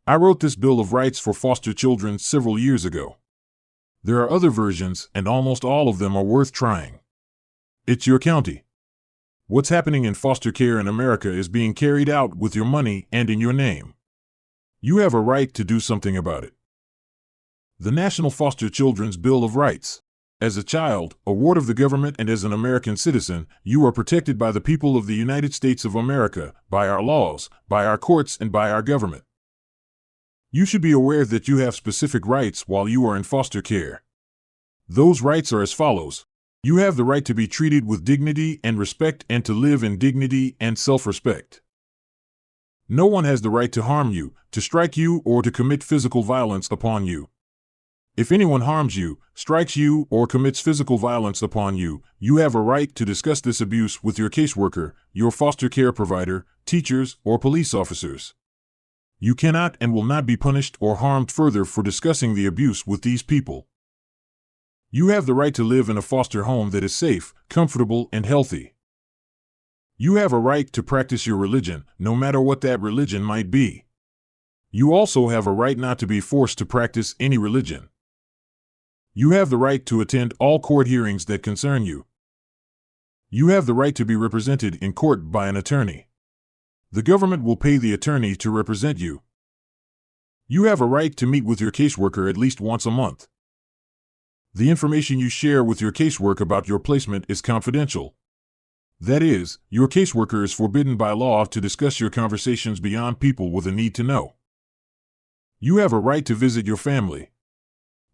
I wrote this Bill of Rights for foster children several years ago. There are other versions, and almost all of them are worth trying. It's your county. What's happening in foster care in America is being carried out with your money and in your name. You have a right to do something about it. The National Foster Children's Bill of Rights. As a child, a ward of the government, and as an American citizen, you are protected by the people of the United States of America, by our laws, by our courts, and by our government. You should be aware that you have specific rights while you are in foster care. Those rights are as follows. You have the right to be treated with dignity and respect and to live in dignity and self-respect. No one has the right to harm you, to strike you, or to commit physical violence upon you. If anyone harms you, strikes you, or commits physical violence upon you, you have a right to discuss this abuse with your caseworker, your foster care provider, teachers, or police officers. You cannot and will not be punished or harmed further for discussing the abuse with these people. You have the right to live in a foster home that is safe, comfortable, and healthy. You have a right to practice your religion, no matter what that religion might be. You also have a right not to be forced to practice any religion. You have the right to attend all court hearings that concern you. You have the right to be represented in court by an attorney. The government will pay the attorney to represent you. You have a right to meet with your caseworker at least once a month. The information you share with your caseworker about your placement is confidential. That is, your caseworker is forbidden by law to discuss your conversations beyond people with a need to know. You have a right to visit your family.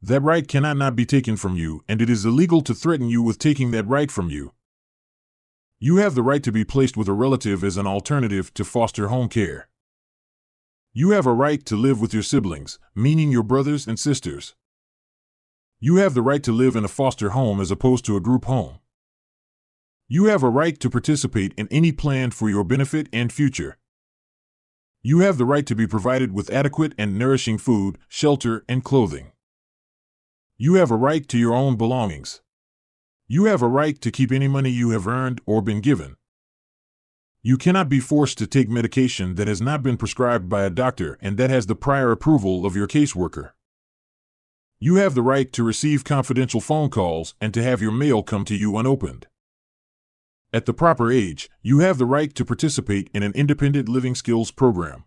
That right cannot not be taken from you, and it is illegal to threaten you with taking that right from you. You have the right to be placed with a relative as an alternative to foster home care. You have a right to live with your siblings, meaning your brothers and sisters. You have the right to live in a foster home as opposed to a group home. You have a right to participate in any plan for your benefit and future. You have the right to be provided with adequate and nourishing food, shelter, and clothing. You have a right to your own belongings. You have a right to keep any money you have earned or been given. You cannot be forced to take medication that has not been prescribed by a doctor and that has the prior approval of your caseworker. You have the right to receive confidential phone calls and to have your mail come to you unopened. At the proper age, you have the right to participate in an independent living skills program.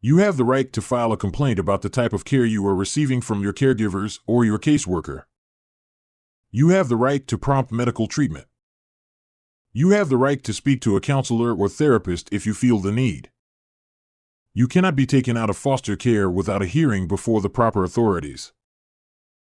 You have the right to file a complaint about the type of care you are receiving from your caregivers or your caseworker. You have the right to prompt medical treatment. You have the right to speak to a counselor or therapist if you feel the need. You cannot be taken out of foster care without a hearing before the proper authorities.